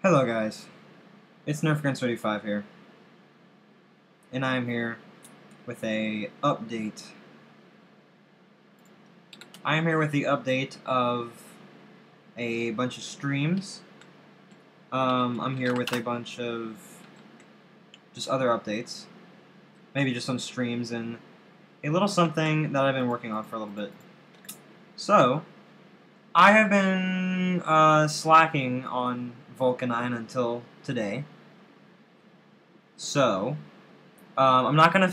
Hello guys, it's NerfGuns35 here, and I am here with a update. I am here with the update of a bunch of streams. I'm here with a bunch of just other updates, maybe just some streams and a little something that I've been working on for a little bit. So, I have been slacking on Volcanine until today. So, I'm not gonna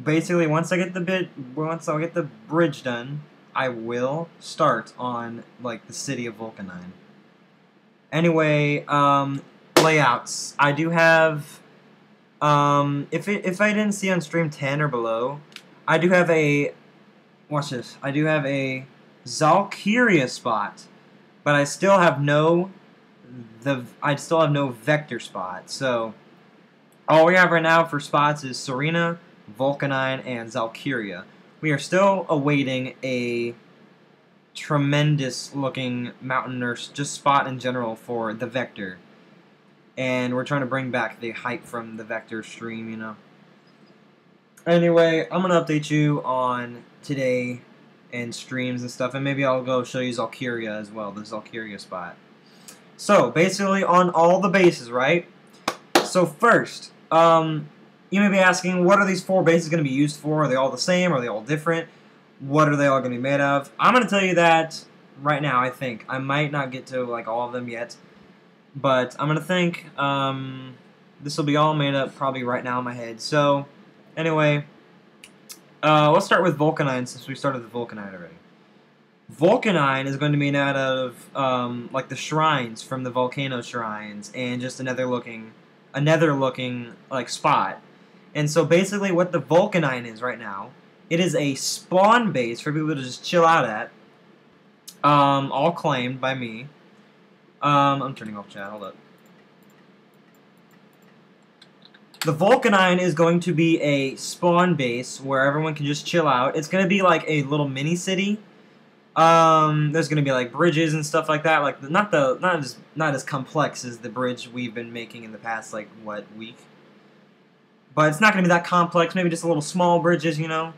basically once I get the bridge done, I will start on like the city of Volcanine. Anyway, layouts. I do have if I didn't see on stream 10 or below, I do have a watch this. I do have a Valkyria spot, but I still have no vector spot. So all we have right now for spots is Serena, Volcanine, and Valkyria. We are still awaiting a tremendous looking mountain or just spot in general for the vector. And we're trying to bring back the hype from the vector stream, you know. Anyway, I'm going to update you on today and streams and stuff, and maybe I'll go show you Valkyria as well, the Valkyria spot. So, basically on all the bases, right? So first, you may be asking, what are these 4 bases going to be used for? Are they all the same? Are they all different? What are they all going to be made of? I'm going to tell you that right now, I think. I might not get to like all of them yet, but I'm going to think this will be all made up probably right now in my head. So, anyway, let's start with Volcanine since we started the Volcanine already. Volcanine is going to be made out of like the shrines from the volcano shrines and just another looking like spot. And so basically what the Volcanine is right now, it is a spawn base for people to just chill out at. All claimed by me. I'm turning off chat, hold up. The Volcanine is going to be a spawn base where everyone can just chill out. It's going to be like a little mini city. There's going to be like bridges and stuff like that. Like not as complex as the bridge we've been making in the past like week. But it's not going to be that complex. Maybe just a little small bridges, you know.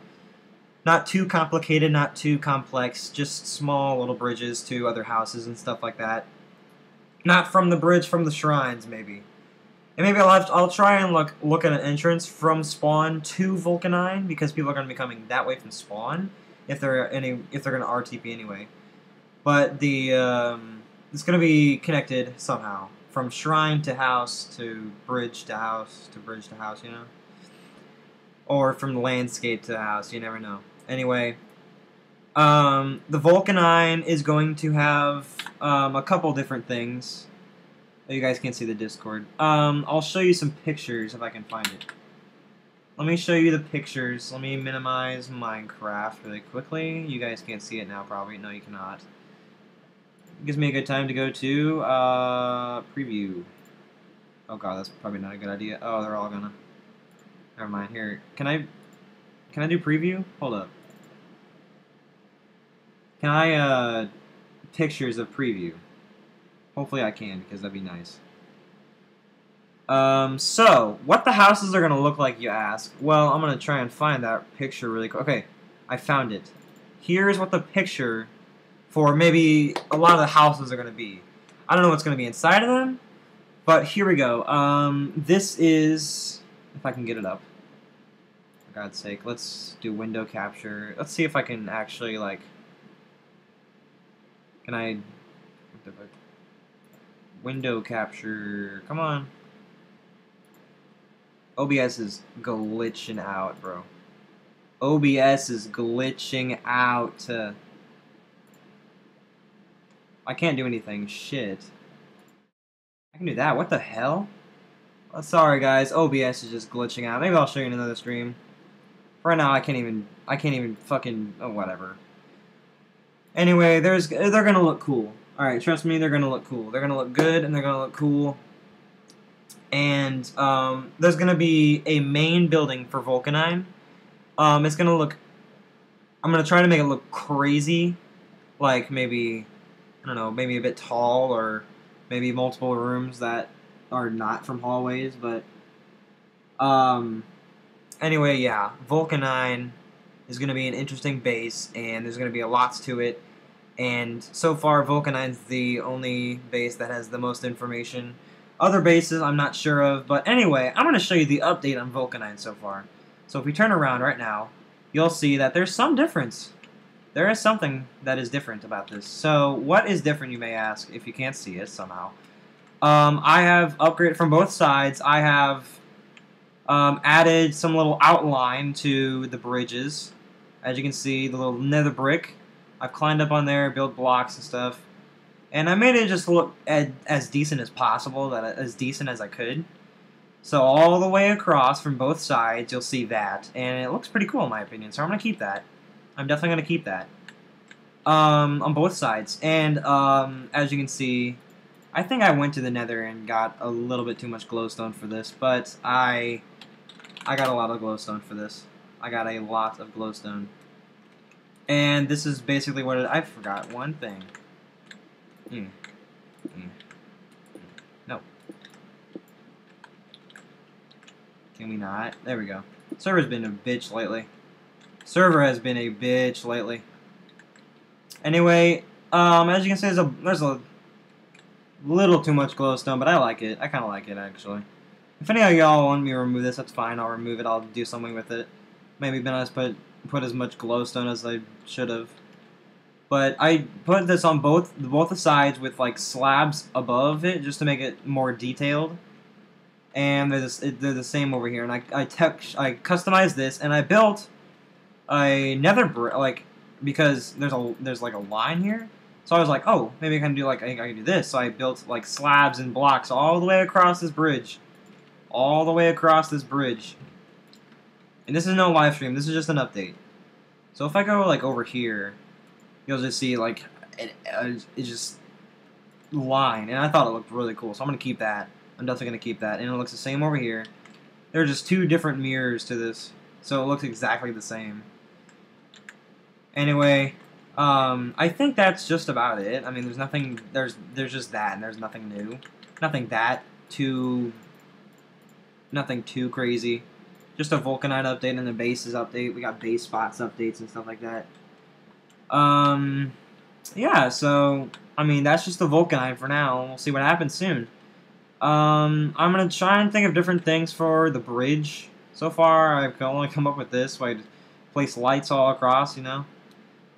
Not too complicated, not too complex. Just small little bridges to other houses and stuff like that. Not from the bridge, from the shrines, maybe. And maybe I'll try and look at an entrance from spawn to Volcanine because people are going to be coming that way from spawn if they're going to RTP anyway. But it's going to be connected somehow from shrine to house to bridge to house to bridge to house, you know, or from landscape to house. You never know. Anyway, the Volcanine is going to have a couple different things. You guys can't see the Discord. I'll show you some pictures if I can find it. Let me show you the pictures. Let me minimize Minecraft really quickly. You guys can't see it now, probably. No, you cannot. It gives me a good time to go to preview. Oh god, that's probably not a good idea. Oh, they're all gonna. Never mind. Here, can I do preview? Hold up. Can I pictures of preview? Hopefully I can, because that'd be nice. So, what the houses are going to look like, you ask? Well, I'm going to try and find that picture really quick. Okay, I found it. Here's what the picture for maybe a lot of the houses are going to be. I don't know what's going to be inside of them, but here we go. This is, if I can get it up. For God's sake, let's do window capture. Let's see if I can actually, like, can I... Window capture. Come on. OBS is glitching out, bro. OBS is glitching out. I can't do anything. Shit. I can do that. What the hell? Oh, sorry, guys. OBS is just glitching out. Maybe I'll show you in another stream. For right now, I can't even fucking... Oh, whatever. Anyway, they're gonna look cool. Alright, trust me, they're going to look cool. They're going to look good, and they're going to look cool. And there's going to be a main building for Volcanine. It's going to look... I'm going to try to make it look crazy. Like, maybe I don't know, maybe a bit tall, or maybe multiple rooms that are not from hallways, but anyway, yeah, Volcanine is going to be an interesting base, and there's going to be a lot to it. And so far, Volcanine's the only base that has the most information. Other bases I'm not sure of, but anyway, I'm going to show you the update on Volcanine so far. So if we turn around right now, you'll see that there's some difference. There is something that is different about this. So what is different, you may ask, if you can't see it somehow. I have upgraded from both sides. I have added some little outline to the bridges. As you can see, the little nether brick. I've climbed up on there, built blocks and stuff. And I made it just look as decent as possible, as decent as I could. So all the way across from both sides, you'll see that. And it looks pretty cool in my opinion, so I'm going to keep that. I'm definitely going to keep that. On both sides. And as you can see, I think I went to the nether and got a little bit too much glowstone for this. But I got a lot of glowstone for this. I got a lot of glowstone. And this is basically what I forgot one thing. No. Can we not? There we go. Server's been a bitch lately. Server has been a bitch lately. Anyway, as you can see, there's a little too much glowstone, but I like it. I kind of like it, actually. If any of y'all want me to remove this, that's fine. I'll remove it. I'll do something with it. Maybe been nice put as much glowstone as I should have. But I put this on both the sides with like slabs above it just to make it more detailed. And they're the same over here. And I customized this, and I built a nether brick, like, because there's like a line here. So I was like, oh, maybe I can do like I can do this. So I built like slabs and blocks all the way across this bridge, all the way across this bridge. And this is no live stream. This is just an update. So if I go like over here, you'll just see like it's just line, and I thought it looked really cool. So I'm gonna keep that. I'm definitely gonna keep that, and it looks the same over here. There are just two different mirrors to this, so it looks exactly the same. Anyway, I think that's just about it. I mean, there's nothing. There's just that, and there's nothing new. Nothing too crazy. Just a Volcanite update and a bases update. We got base spots updates and stuff like that. Yeah, so, I mean, that's just the Volcanite for now. We'll see what happens soon. I'm going to try and think of different things for the bridge. So far, I've only come up with this, so I place lights all across, you know?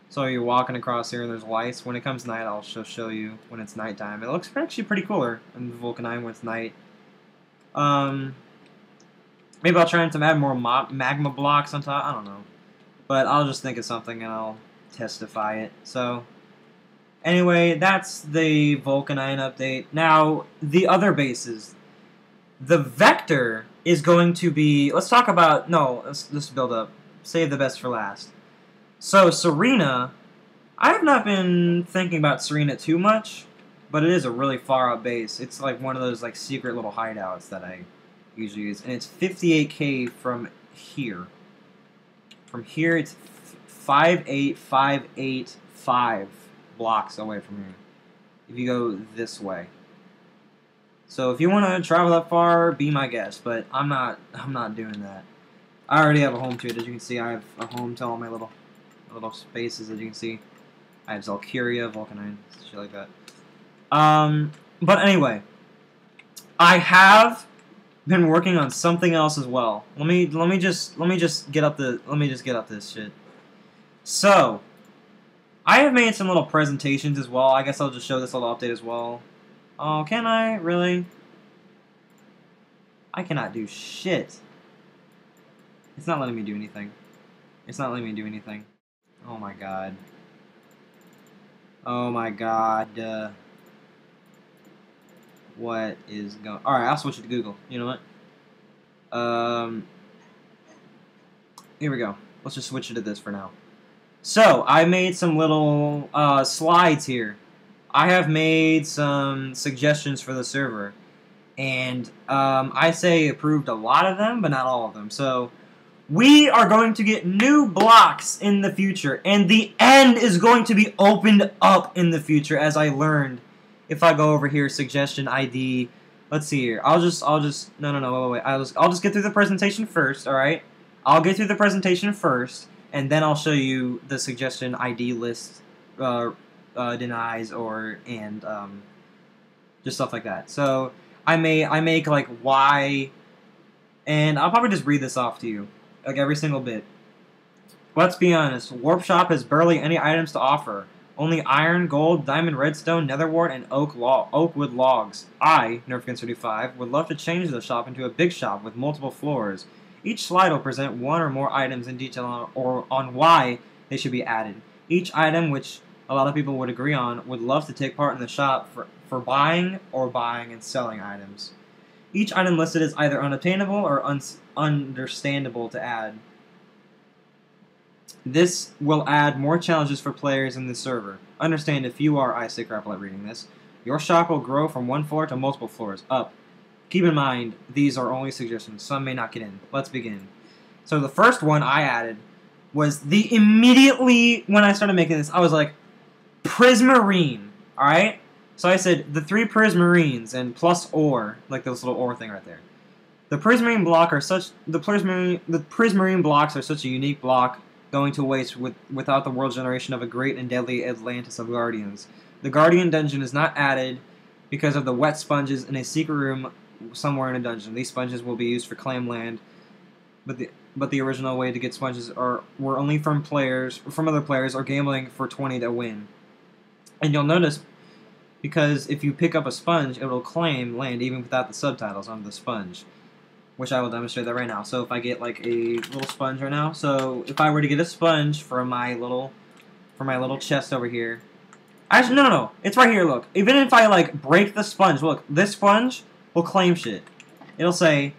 So you're walking across here and there's lights. When it comes night, I'll show you when it's nighttime. It looks actually pretty cooler in the Volcanite when it's night. Maybe I'll try to add more magma blocks on top. I don't know. But I'll just think of something and I'll testify it. So, anyway, that's the Volcanine update. Now, the other bases. The Vector is going to be... Let's talk about... No, let's build up. Save the best for last. So, Serena... I have not been thinking about Serena too much, but it is a really far out base. It's like one of those like secret little hideouts that I usually use. And it's 58k from here. From here, it's 58585 blocks away from here. If you go this way. So if you want to travel that far, be my guest. But I'm not doing that. I already have a home to it. As you can see, I have a home to all my little spaces. As you can see, I have Valkyria, Volcanine, shit like that. But anyway, I have been working on something else as well. Let me just get up this shit. So, I have made some little presentations as well. I guess I'll just show this little update as well. Oh, can I? Really? I cannot do shit. It's not letting me do anything. It's not letting me do anything. Oh my god. Oh my god. What is going... Alright, I'll switch it to Google. You know what? Here we go. Let's just switch it to this for now. So, I made some little slides here. I have made some suggestions for the server. And I say approved a lot of them, but not all of them. So, We are going to get new blocks in the future, and the end is going to be opened up in the future, as I learned. If I go over here, suggestion ID, let's see here. I'll just, no, wait. I'll just get through the presentation first, all right? I'll get through the presentation first, and then I'll show you the suggestion ID list denies and just stuff like that. So I make like Y, and I'll probably just read this off to you. Like every single bit. Let's be honest, Warp Shop has barely any items to offer. Only iron, gold, diamond, redstone, netherwart, and oakwood logs. I, Nerfkin35, would love to change the shop into a big shop with multiple floors. Each slide will present one or more items in detail on why they should be added. Each item, which a lot of people would agree on, would love to take part in the shop for buying and selling items. Each item listed is either unobtainable or understandable to add. This will add more challenges for players in the server. Understand, if you are iSayCraplet reading this, your shop will grow from one floor to multiple floors, up. Keep in mind, these are only suggestions. Some may not get in. Let's begin. So the first one I added was immediately when I started making this, I was like, Prismarine, alright? So I said the 3 Prismarines and plus ore, like this little ore thing right there. The Prismarine blocks are such a unique block, going to waste without the world generation of a great and deadly Atlantis of Guardians. The Guardian dungeon is not added because of the wet sponges in a secret room somewhere in a dungeon. These sponges will be used for claim land, but the original way to get sponges were only from other players, or gambling for 20 to win. And you'll notice, because if you pick up a sponge, it will claim land even without the subtitles on the sponge, which I will demonstrate that right now. So if I get like a little sponge right now, so if I were to get a sponge for my little chest over here, actually no, it's right here. Look, even if I like break the sponge, look, this sponge will claim shit. It'll say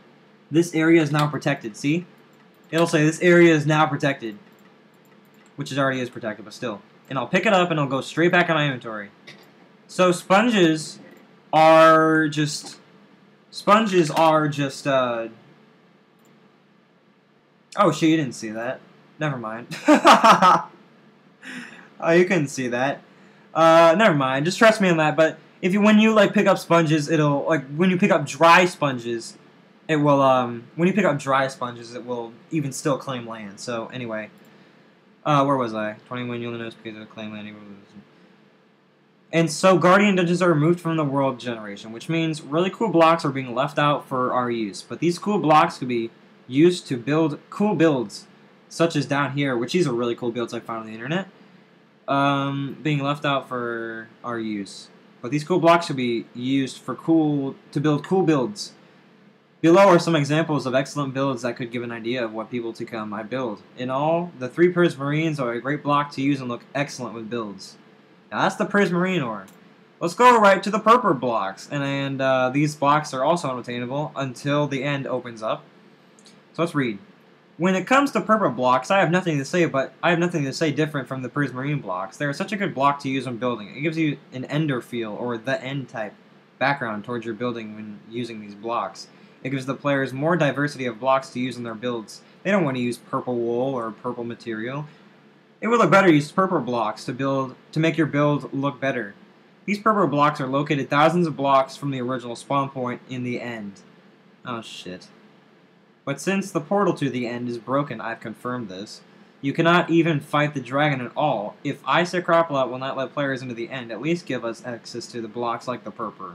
this area is now protected. See, it'll say this area is now protected, which already is protected, but still. And I'll pick it up and it'll go straight back in my inventory. So sponges are just oh shit, you didn't see that. Never mind. Oh, you couldn't see that. Never mind. Just trust me on that. But when you like pick up sponges, it'll like when you pick up dry sponges, it will even still claim land. So anyway, where was I? 21 you'll notice because of claim land. And so Guardian Dungeons are removed from the world generation, which means really cool blocks are being left out for our use. But these cool blocks could be used to build cool builds, such as down here, which these are really cool builds I found on the internet, being left out for our use. But these cool blocks should be used to build cool builds. Below are some examples of excellent builds that could give an idea of what people to come I build. In all, the 3 Prismarines are a great block to use and look excellent with builds. Now that's the Prismarine ore. Let's go right to the purple blocks, and these blocks are also unattainable until the end opens up. So let's read. When it comes to purple blocks, I have nothing to say different from the Prismarine blocks. They are such a good block to use when building. It gives you an ender feel, or the end type background towards your building when using these blocks. It gives the players more diversity of blocks to use in their builds. They don't want to use purple wool or purple material. It would look better to use purple blocks to make your build look better. These purple blocks are located thousands of blocks from the original spawn point in the end. Oh shit. But since the portal to the end is broken, I've confirmed this. You cannot even fight the dragon at all. If iSayCraplet will not let players into the end, at least give us access to the blocks like the purple.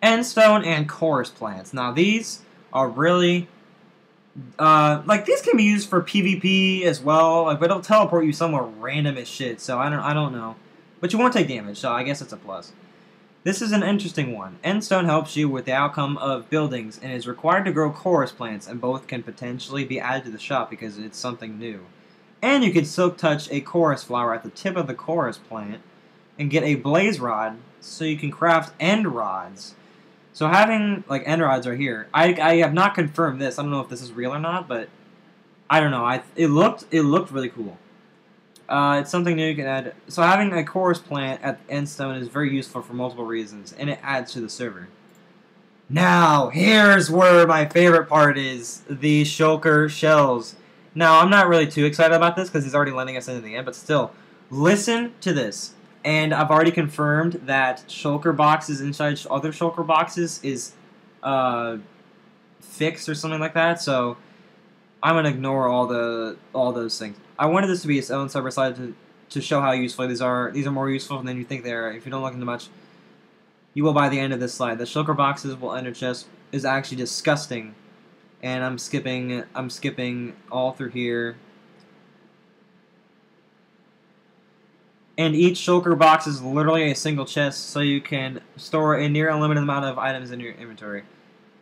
Endstone and chorus plants. Now these are really these can be used for PvP as well, but it'll teleport you somewhere random as shit, so I don't know. But you won't take damage, so I guess it's a plus. This is an interesting one. Endstone helps you with the outcome of buildings and is required to grow chorus plants, and both can potentially be added to the shop because it's something new. And you can silk touch a chorus flower at the tip of the chorus plant and get a blaze rod so you can craft end rods. So having like end rods are here. I have not confirmed this. I don't know if this is real or not, but I don't know. It looked really cool. It's something new you can add. So having a chorus plant at Endstone is very useful for multiple reasons, and it adds to the server. Now, here's where my favorite part is, the shulker shells. Now, I'm not really too excited about this because he's already letting us into the end, but still, listen to this. And I've already confirmed that shulker boxes inside other shulker boxes is fixed or something like that, so I'm going to ignore all those things. I wanted this to be its own separate slide to show how useful these are. These are more useful than you think they are. If you don't look into much, you will by the end of this slide. The shulker boxes will enter chest is actually disgusting, and I'm skipping all through here. And each shulker box is literally a single chest, so you can store a near unlimited amount of items in your inventory.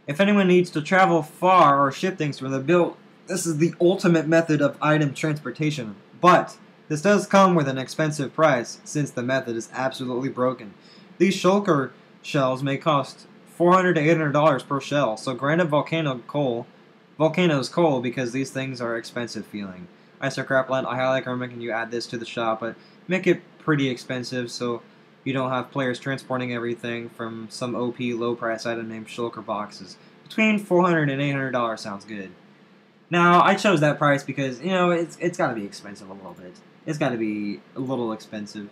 If anyone needs to travel far or ship things from the build, this is the ultimate method of item transportation. But this does come with an expensive price, since the method is absolutely broken. These shulker shells may cost $400 to $800 per shell, so granted Volcano's coal because these things are expensive feeling. Icer Crapland, I highly recommend you add this to the shop, but make it pretty expensive so you don't have players transporting everything from some OP low price item named shulker boxes. Between $400 and $800 sounds good. Now, I chose that price because, you know, it's got to be expensive a little bit. It's got to be a little expensive.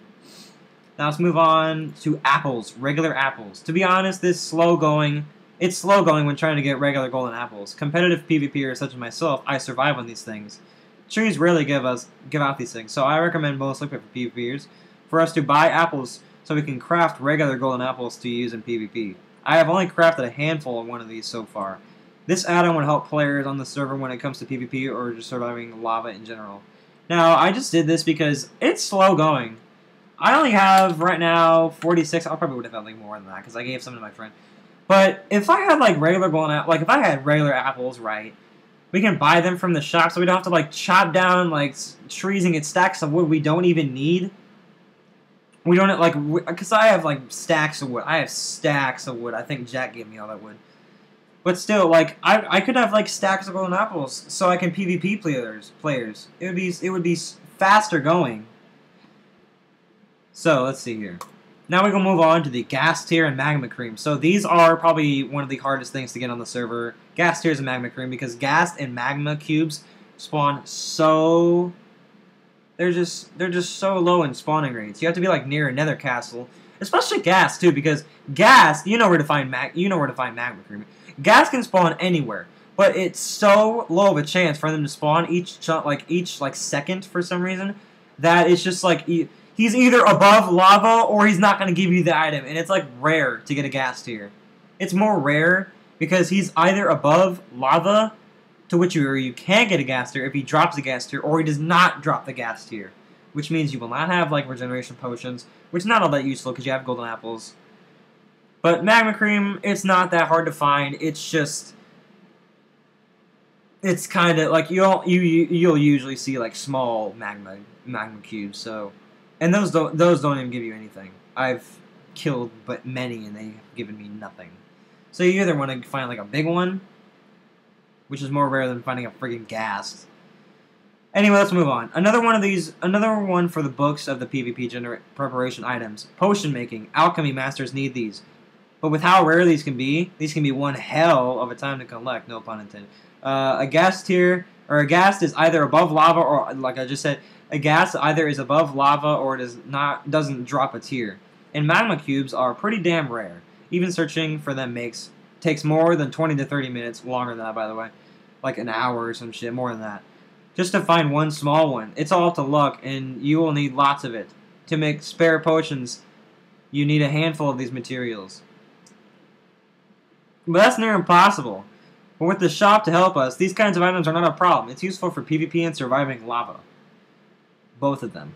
Now let's move on to apples, regular apples. To be honest, it's slow going when trying to get regular golden apples. Competitive PvPers such as myself, I survive on these things. Trees rarely give out these things, so I recommend mostly for PvPers for us to buy apples so we can craft regular golden apples to use in PvP. I have only crafted a handful of one of these so far. This add-on would help players on the server when it comes to PvP or just surviving lava in general. Now, I just did this because it's slow going. I only have, right now, 46. I probably would have had like more than that because I gave some to my friend. But if I had like regular golden apples, like if I had regular apples, right, we can buy them from the shop so we don't have to like chop down like trees and get stacks of wood we don't even need. We don't like, because I have like stacks of wood. I have stacks of wood. I think Jack gave me all that wood. But still, like, I could have like stacks of golden apples so I can PvP players. It would be faster going. So let's see here. Now we're gonna move on to the gas tier and magma cream. So these are probably one of the hardest things to get on the server. Gas tiers and magma cream, because gas and magma cubes spawn so they're just so low in spawning rates. You have to be like near a nether castle, especially gas too, because gas, you know where to find magma cream. Gas can spawn anywhere, but it's so low of a chance for them to spawn each second for some reason that it's just like he's either above lava or he's not going to give you the item, and it's like rare to get a gas tier. It's more rare because he's either above lava, to which you can get a gas tier if he drops a gas tier, or he does not drop the gas tier, which means you will not have like regeneration potions, which is not all that useful because you have golden apples. But magma cream, it's not that hard to find. It's just, it's kind of like you'll usually see like small magma cubes. So, and those don't even give you anything. I've killed but many and they've given me nothing. So you either want to find like a big one, which is more rare than finding a friggin' gas. Anyway, let's move on. Another one for the books of the PvP preparation items. Potion making. Alchemy masters need these. But with how rare these can be one hell of a time to collect, no pun intended. A gas tier, or a ghast is either above lava, or like I just said, a ghast either is above lava or it doesn't drop a tier. And magma cubes are pretty damn rare. Even searching for them takes more than 20 to 30 minutes, longer than that by the way. Like an hour or some shit, more than that. Just to find one small one. It's all up to luck, and you will need lots of it. To make spare potions, you need a handful of these materials. But that's near impossible. But with the shop to help us, these kinds of items are not a problem. It's useful for PvP and surviving lava. Both of them.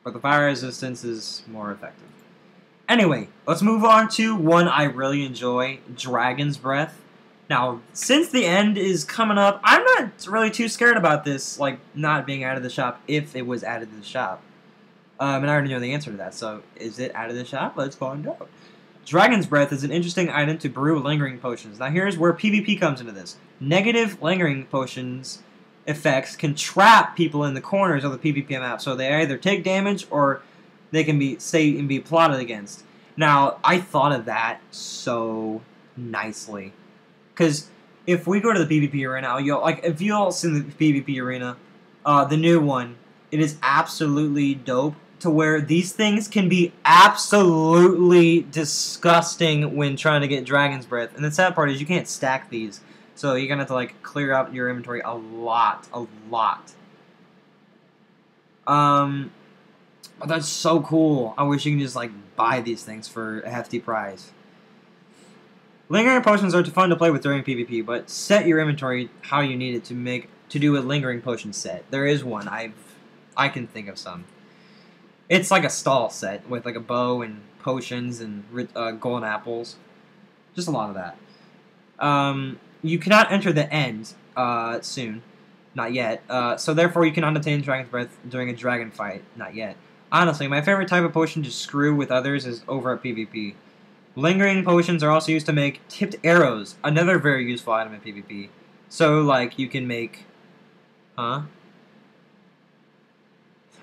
But the fire resistance is more effective. Anyway, let's move on to one I really enjoy, Dragon's Breath. Now, since the end is coming up, I'm not really too scared about this, like, not being added to the shop if it was added to the shop. And I already know the answer to that, so is it added to the shop? Let's find out. Dragon's Breath is an interesting item to brew lingering potions. Now here's where PvP comes into this. Negative lingering potions effects can trap people in the corners of the PvP map, so they either take damage or they can be plotted against. Now, I thought of that so nicely. Because if we go to the PvP arena, if you all seen the PvP arena, the new one, it is absolutely dope. To where these things can be absolutely disgusting when trying to get Dragon's Breath. And the sad part is you can't stack these. So you're going to have to, like, clear out your inventory a lot. But that's so cool. I wish you can just, like, buy these things for a hefty price. Lingering potions are fun to play with during PvP, but set your inventory how you need it to do a lingering potion set. There is one. I can think of some. It's like a stall set with like a bow and potions and golden apples. Just a lot of that. You cannot enter the end soon. Not yet. So therefore you cannot obtain Dragon's Breath during a dragon fight. Not yet. Honestly, my favorite type of potion to screw with others is over at PvP. Lingering potions are also used to make tipped arrows. Another very useful item in PvP. So like you can make... Huh?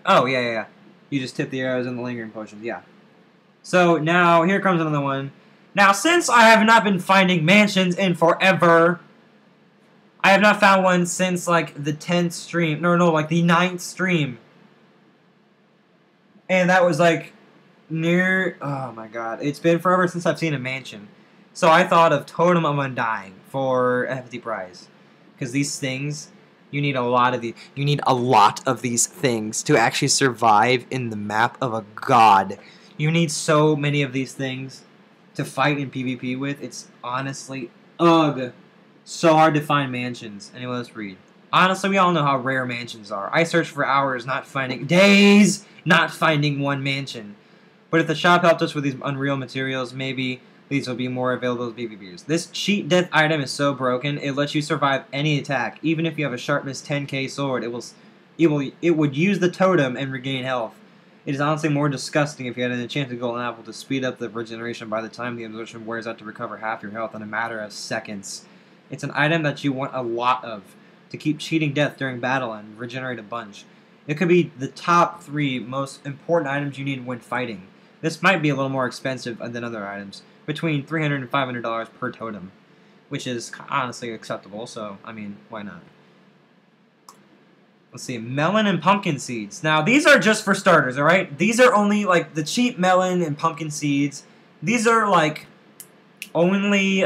Oh, yeah. You just tip the arrows in the lingering potions, yeah. So, now, here comes another one. Now, since I have not been finding mansions in forever, I have not found one since, like, the 10th stream. No, like, the 9th stream. And that was, like, near... Oh, my God. It's been forever since I've seen a mansion. So, I thought of Totem of Undying for a hefty prize. Because these things... You need a lot of these things to actually survive in the map of a god. You need so many of these things to fight in PvP with. It's honestly, so hard to find mansions. Anyway, let's read. Honestly, we all know how rare mansions are. I searched for hours, days, not finding one mansion. But if the shop helped us with these unreal materials, maybe these will be more available to PvPers. This cheat death item is so broken, it lets you survive any attack. Even if you have a sharpness 10k sword, it would use the totem and regain health. It is honestly more disgusting if you had an enchanted golden apple to speed up the regeneration by the time the absorption wears out to recover half your health in a matter of seconds. It's an item that you want a lot of to keep cheating death during battle and regenerate a bunch. It could be the top 3 most important items you need when fighting. This might be a little more expensive than other items, between $300 and $500 per totem, which is honestly acceptable, so, I mean, why not? Let's see, melon and pumpkin seeds. Now, these are just for starters, alright? These are only, like, the cheap melon and pumpkin seeds. These are, like, only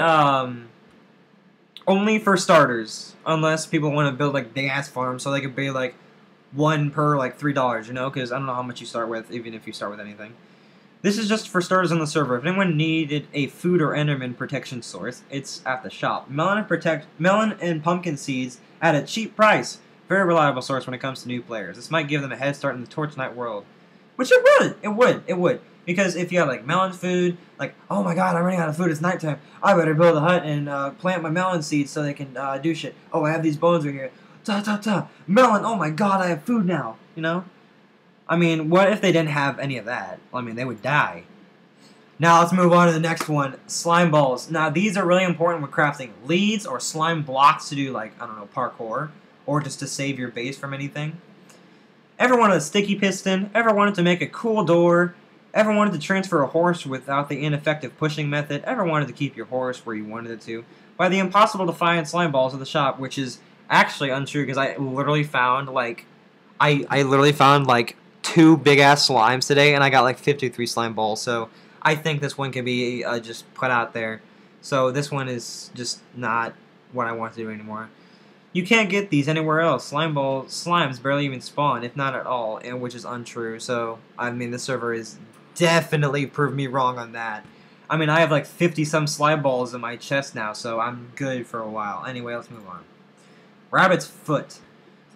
for starters, unless people want to build, like, big-ass farms, so they can pay, like, 1 per, like, $3, you know? Because I don't know how much you start with, even if you start with anything. This is just for starters on the server. If anyone needed a food or enderman protection source, it's at the shop. Melon and pumpkin seeds at a cheap price. Very reliable source when it comes to new players. This might give them a head start in the TorchNight world. Which it would. Because if you have, like, melon food, like, oh my god, I'm running out of food, it's nighttime. I better build a hut and plant my melon seeds so they can do shit. Oh, I have these bones right here. Melon, oh my god, I have food now. You know? I mean, what if they didn't have any of that? I mean, they would die. Now, let's move on to the next one. Slime balls. Now, these are really important when crafting leads or slime blocks to do, like, I don't know, parkour. Or just to save your base from anything. Ever wanted a sticky piston? Ever wanted to make a cool door? Ever wanted to transfer a horse without the ineffective pushing method? Ever wanted to keep your horse where you wanted it to? By the impossible to find slime balls at the shop, which is actually untrue because I literally found, like... I literally found, like... 2 big-ass slimes today, and I got like 53 slime balls, so I think this one can be just put out there. So this one is just not what I want to do anymore. You can't get these anywhere else. Slimes barely even spawn, if not at all, and which is untrue. So, I mean, the server is definitely proved me wrong on that. I mean, I have like 50-some slime balls in my chest now, so I'm good for a while. Anyway, let's move on. Rabbit's foot.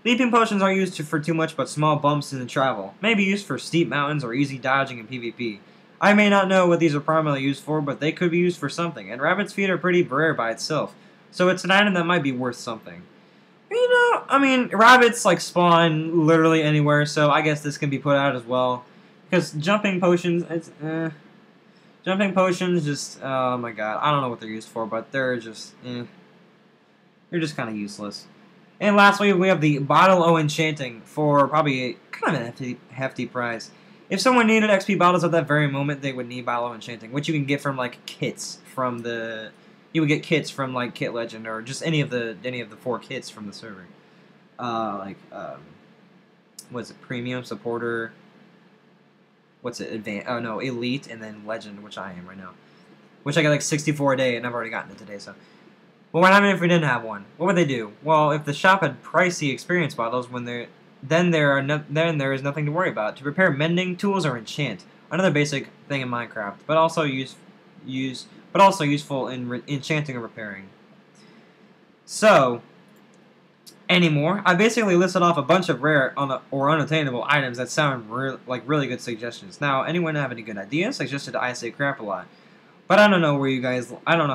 Leaping potions aren't used for too much but small bumps in the travel. May be used for steep mountains or easy dodging in PvP. I may not know what these are primarily used for, but they could be used for something, and rabbit's feet are pretty rare by itself, so it's an item that might be worth something. You know, I mean, rabbits, like, spawn literally anywhere, so I guess this can be put out as well. Because jumping potions, Jumping potions just, oh my god, I don't know what they're used for, but they're just, They're just kind of useless. And lastly, we have the Bottle O Enchanting for probably kind of a hefty price. If someone needed XP bottles at that very moment, they would need Bottle O Enchanting, which you can get from, like, kits from the you would get kits from like Kit Legend or just any of the 4 kits from the server. What's it? Premium, Supporter. What's it? Advanced? Oh no, Elite, and then Legend, which I am right now. Which I get like 64 a day, and I've already gotten it today. So, well, what happened if we didn't have one? What would they do? Well, if the shop had pricey experience bottles, then there is nothing to worry about. To prepare mending tools or enchant, another basic thing in Minecraft, but also useful in enchanting and repairing. So, anymore, I basically listed off a bunch of rare or unattainable items that sound like really good suggestions. Now, anyone have any good ideas? Suggested I say crap a lot. But I don't know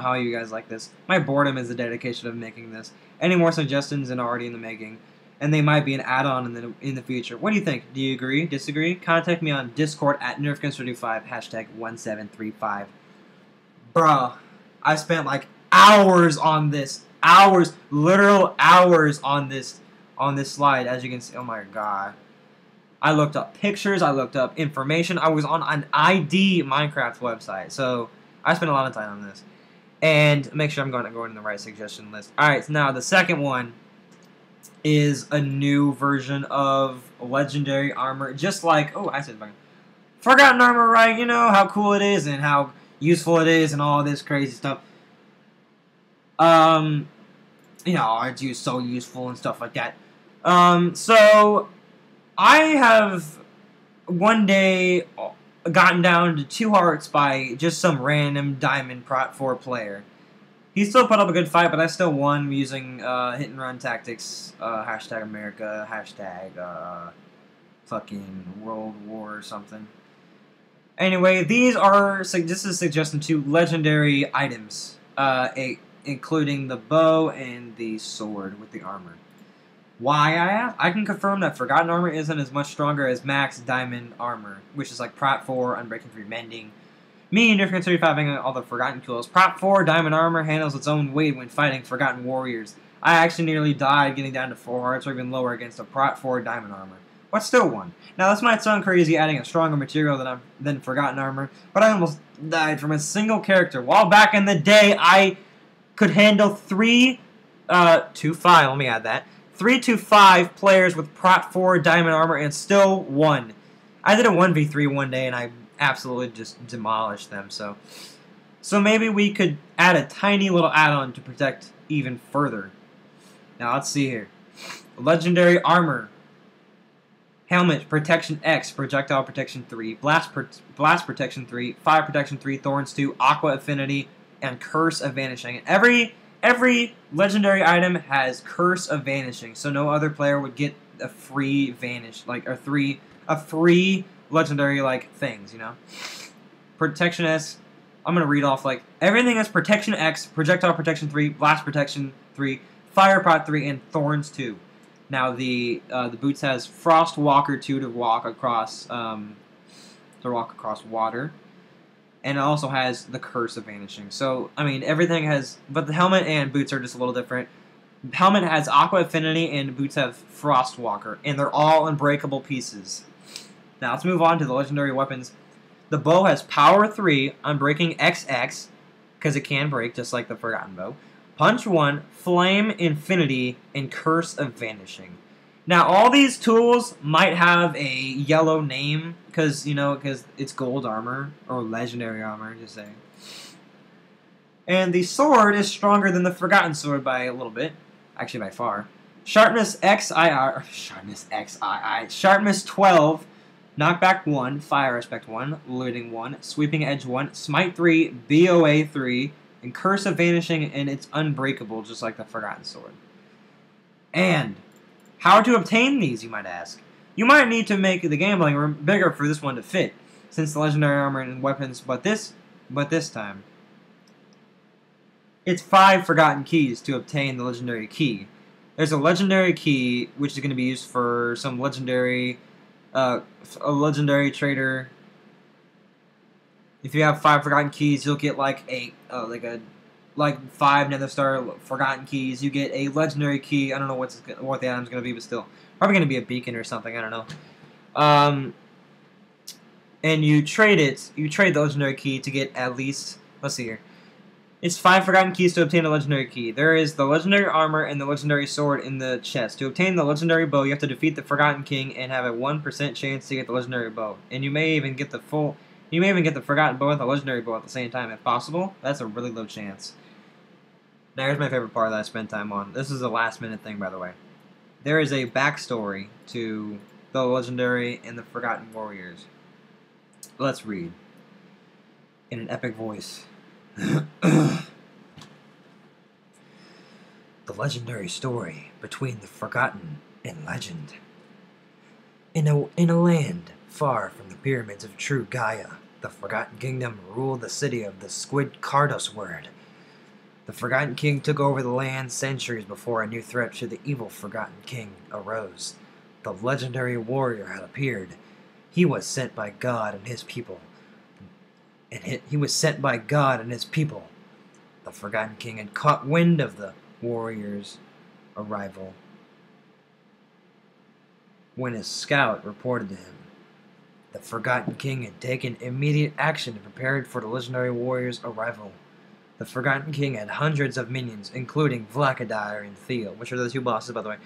how you guys like this. My boredom is the dedication of making this. Any more suggestions and already in the making, and they might be an add-on in the future. What do you think? Do you agree? Disagree? Contact me on Discord at NerfGuns35 #1735. Bruh, I spent like hours on this. Hours, literal hours on this slide, as you can see. Oh my god. I looked up pictures, I looked up information. I was on an ID Minecraft website, so I spent a lot of time on this. And make sure I'm going in the right suggestion list. Alright, so now the second one is a new version of legendary armor. Just like, oh, I said Forgotten Armor, right? You know how cool it is and how useful it is and all this crazy stuff. You know, it's so useful and stuff like that. So I have one day gotten down to 2 hearts by just some random Diamond Prot 4 player. He still put up a good fight, but I still won using hit and run tactics, #America, fucking World War or something. Anyway, this is a suggestion to legendary items, including the bow and the sword with the armor. Why, I ask? I can confirm that Forgotten Armor isn't as much stronger as Max Diamond Armor, which is like Prot 4, Unbreaking 3, Mending. Me and Different 35 having all the Forgotten tools. Prot 4 Diamond Armor handles its own weight when fighting Forgotten Warriors. I actually nearly died getting down to 4 hearts or even lower against a Prot 4 Diamond Armor, but still won. Now this might sound crazy adding a stronger material than Forgotten Armor, but I almost died from a single character. While back in the day, I could handle 3 to 5, let me add that, 3 to 5 players with Prot 4 Diamond Armor and still won. I did a 1v3 one day and I absolutely just demolished them, so maybe we could add a tiny little add-on to protect even further. Now let's see here. Legendary Armor. Helmet, Protection X, Projectile Protection 3, Blast Protection 3, Fire Protection 3, Thorns 2, Aqua Affinity, and Curse of Vanishing. Every legendary item has Curse of Vanishing, so no other player would get a free vanish, like a free legendary like things, you know. Protection S. I'm gonna read off like everything has Protection X, Projectile Protection 3, Blast Protection 3, Fire Prot 3, and Thorns 2. Now the boots has Frost Walker 2 to walk across water. And it also has the Curse of Vanishing. So, I mean, everything has... But the helmet and boots are just a little different. Helmet has Aqua Affinity and boots have Frost Walker. And they're all unbreakable pieces. Now, let's move on to the legendary weapons. The bow has Power 3, Unbreaking XX, because it can break, just like the Forgotten Bow. Punch 1, Flame Infinity, and Curse of Vanishing. Now, all these tools might have a yellow name, because it's gold armor, or legendary armor, just saying. And the sword is stronger than the Forgotten Sword by a little bit. Actually, by far. Sharpness Sharpness 12, Knockback 1, Fire Aspect 1, Looting 1, Sweeping Edge 1, Smite 3, BOA 3, and Curse of Vanishing, and it's unbreakable, just like the Forgotten Sword. And how to obtain these, you might ask? You might need to make the gambling room bigger for this one to fit, since the legendary armor and weapons, but this time, it's 5 forgotten keys to obtain the legendary key. There's a legendary key, which is going to be used for some legendary, a legendary trader. If you have 5 forgotten keys, you'll get like 5 Nether Star forgotten keys. You get a legendary key. I don't know what the item's gonna be, but still, probably gonna be a beacon or something. I don't know. And you trade it. You trade the legendary key to get at least. Let's see here. It's 5 forgotten keys to obtain a legendary key. There is the legendary armor and the legendary sword in the chest. To obtain the legendary bow, you have to defeat the Forgotten King and have a 1% chance to get the legendary bow. And you may even get the Forgotten Bow and the legendary bow at the same time if possible. That's a really low chance. Now here's my favorite part that I spent time on. This is a last minute thing, by the way. There is a backstory to the legendary and the Forgotten Warriors. Let's read in an epic voice. The legendary story between the Forgotten and Legend. In a land far from the pyramids of true Gaia, the Forgotten Kingdom ruled the city of the Squid Cardos word. The Forgotten King took over the land centuries before a new threat to the evil Forgotten King arose. The legendary warrior had appeared. He was sent by God and his people. He was sent by God and his people. The Forgotten King had caught wind of the warrior's arrival when his scout reported to him. The Forgotten King had taken immediate action and prepared for the legendary warrior's arrival. The Forgotten King had hundreds of minions, including Vlakadire and Theo, which are the 2 bosses, by the way.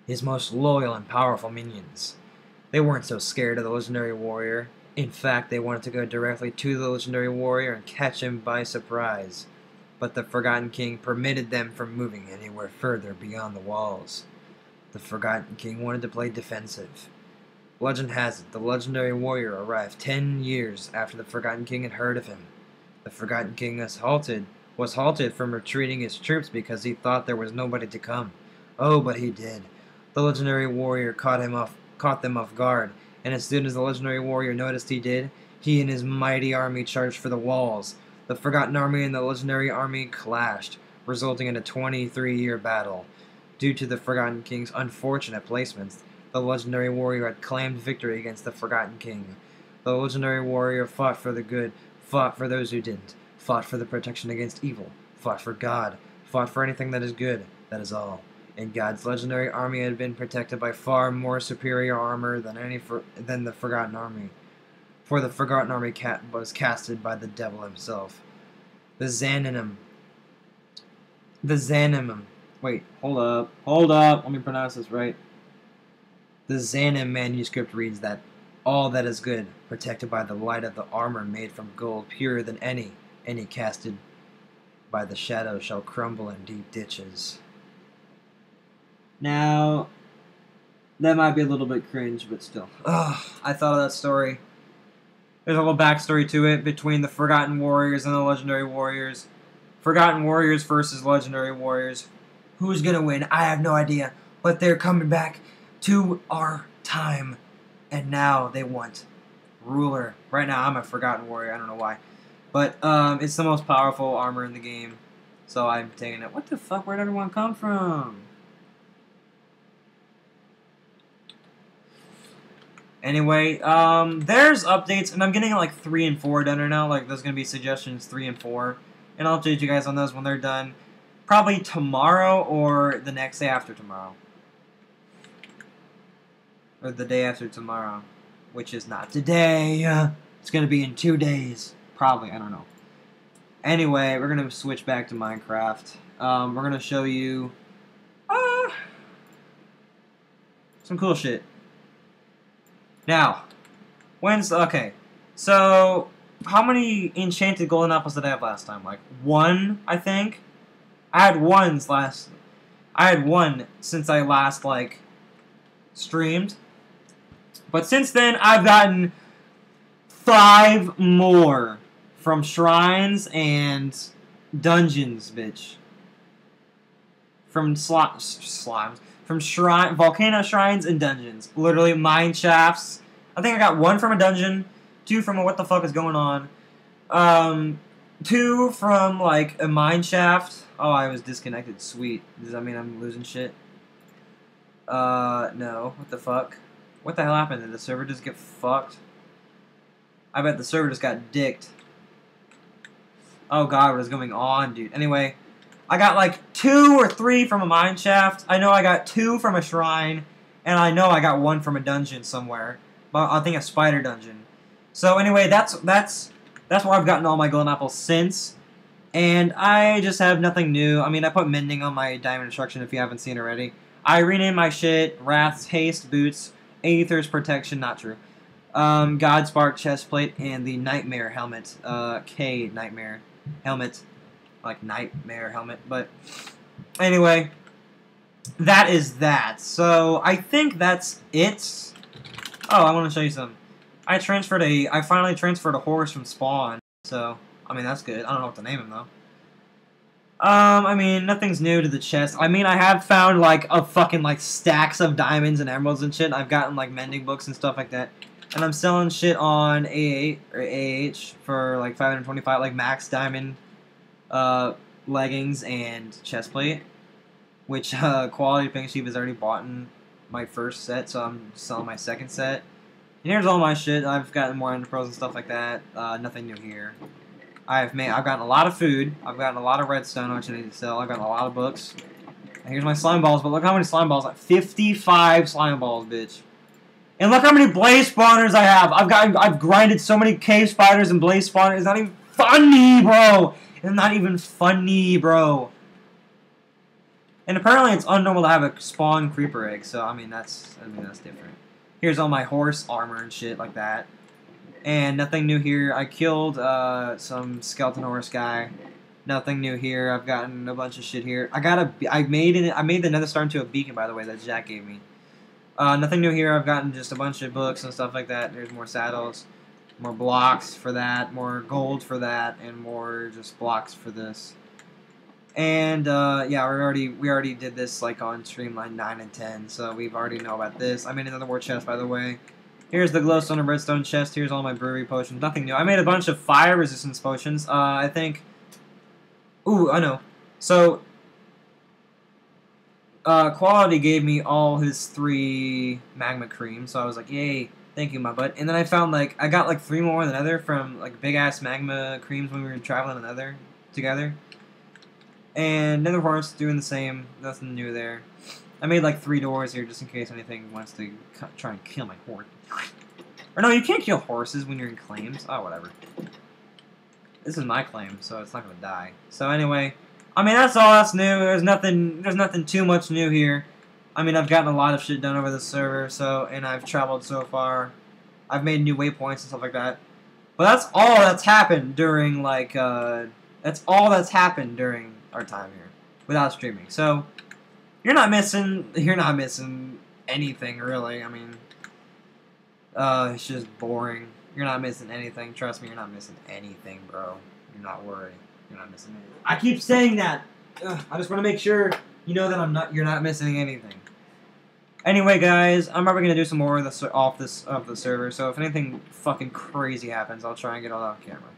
His most loyal and powerful minions. They weren't so scared of the legendary warrior. In fact, they wanted to go directly to the legendary warrior and catch him by surprise. But the Forgotten King permitted them from moving anywhere further beyond the walls. The Forgotten King wanted to play defensive. Legend has it, the legendary warrior arrived 10 years after the Forgotten King had heard of him. The Forgotten King was halted from retreating his troops because he thought there was nobody to come. Oh, but he did. The legendary warrior caught them off guard, and as soon as the legendary warrior noticed he did, he and his mighty army charged for the walls. The Forgotten Army and the legendary army clashed, resulting in a 23-year battle. Due to the Forgotten King's unfortunate placements, the legendary warrior had claimed victory against the Forgotten King. The legendary warrior fought for the good, fought for those who didn't, fought for the protection against evil, fought for God, fought for anything that is good, that is all. And God's legendary army had been protected by far more superior armor than the Forgotten Army. For the Forgotten Army was casted by the devil himself. The Xanimum. Wait, hold up, let me pronounce this right. The Xanim manuscript reads that all that is good, protected by the light of the armor made from gold, purer than any casted by the shadow shall crumble in deep ditches. Now, that might be a little bit cringe, but still. I thought of that story. There's a little backstory to it between the Forgotten Warriors and the Legendary Warriors. Forgotten Warriors versus Legendary Warriors. Who's gonna win? I have no idea. But they're coming back to our time. And now they want ruler. Right now I'm a Forgotten Warrior. I don't know why. But it's the most powerful armor in the game. So I'm taking it. What the fuck? Where'd everyone come from? Anyway, there's updates, and I'm getting like 3 and 4 done right now. Like, there's going to be suggestions 3 and 4. And I'll update you guys on those when they're done. Probably tomorrow or the next day after tomorrow. Or the day after tomorrow. Which is not today. It's going to be in 2 days. Probably, I don't know. Anyway, we're going to switch back to Minecraft. We're going to show you some cool shit. Now, okay, so how many enchanted golden apples did I have last time? Like 1, I think. I had one since I last like streamed, but since then I've gotten 5 more from shrines and dungeons, bitch. From slimes. From volcano shrines and dungeons. Literally, mine shafts. I think I got 1 from a dungeon, 2 from a what the fuck is going on. 2 from, like, a mine shaft. Oh, I was disconnected. Sweet. Does that mean I'm losing shit? No. What the fuck? What the hell happened? Did the server just get fucked? I bet the server just got dicked. Oh god, what is going on, dude? Anyway, I got like 2 or 3 from a mine shaft. I know I got 2 from a shrine. And I know I got 1 from a dungeon somewhere. But I think a spider dungeon. So anyway, that's where I've gotten all my golden apples since. And I just have nothing new. I mean, I put mending on my diamond instruction if you haven't seen already. I renamed my shit Wrath's Haste Boots, Aether's Protection, not true. Godspark Chestplate, and the Nightmare Helmet. K Nightmare Helmet. Like Nightmare Helmet, but anyway, that is that. So, I think that's it. Oh, I want to show you something. I finally transferred a horse from Spawn, so, I mean, that's good. I don't know what to name him, though. I mean, nothing's new to the chest. I mean, I have found, like, a fucking, like, stacks of diamonds and emeralds and shit. I've gotten, like, mending books and stuff like that. And I'm selling shit on A8, or AH, for, like, 525, like, max diamond, leggings and chestplate. Which, Quality Pink Sheep has already bought in my first set, so I'm selling my second set. And here's all my shit. I've gotten more Ender Pearls and stuff like that. Nothing new here. I've gotten a lot of food. I've gotten a lot of redstone, which I need to sell. I've gotten a lot of books. And here's my slime balls, but look how many slime balls. Like 55 slime balls, bitch. And look how many blaze spawners I have. I've grinded so many cave spiders and blaze spawners. It's not even funny, bro. It's not even funny, bro. And apparently it's unnormal to have a spawn creeper egg, so I mean that's different. Here's all my horse armor and shit like that. And nothing new here. I killed some skeleton horse guy. Nothing new here. I've gotten a bunch of shit here. I made the nether star into a beacon, by the way, that Jack gave me. Nothing new here. I've gotten just a bunch of books and stuff like that. There's more saddles, more blocks for that, more gold for that, and more just blocks for this. And yeah, we already did this like on streamline 9 and 10, so we've already know about this. I made another war chest, by the way. Here's the glowstone and redstone chest. Here's all my brewery potions. Nothing new. I made a bunch of fire resistance potions. I think. Ooh, I know. So Quality gave me all his 3 magma creams, so I was like, yay, thank you, my butt. And then I found like I got like 3 more in the nether from like big ass magma creams when we were traveling in the nether together. And Nether Horse doing the same. Nothing new there. I made like 3 doors here just in case anything wants to try and kill my horse. Or no, you can't kill horses when you're in claims. Oh, whatever. This is my claim, so it's not gonna die. So anyway, I mean that's all that's new. There's nothing too much new here. I mean I've gotten a lot of shit done over the server, and I've traveled so far. I've made new waypoints and stuff like that. But that's all that's happened during like that's all that's happened during our time here without streaming. So you're not missing anything really. I mean it's just boring. You're not missing anything. Trust me, you're not missing anything, bro. You're not worried. You're not missing anything. I keep saying that. I just want to make sure you know that you're not missing anything. Anyway, guys, I'm probably gonna do some more of the server. So if anything fucking crazy happens, I'll try and get all that on camera.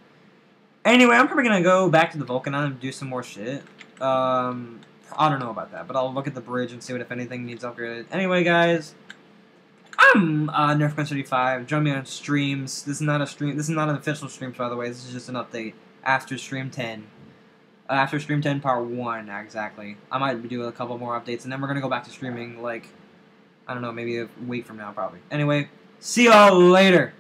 Anyway, I'm probably gonna go back to the Volcanine and do some more shit. I don't know about that, but I'll look at the bridge and see if anything needs upgraded. Anyway, guys, I'm NerfGun35. Join me on streams. This is not a stream. This is not an official stream, by the way. This is just an update after stream 10. After stream 10, part 1, exactly. I might do a couple more updates, and then we're gonna go back to streaming like I don't know, maybe a week from now, probably. Anyway, see y'all later.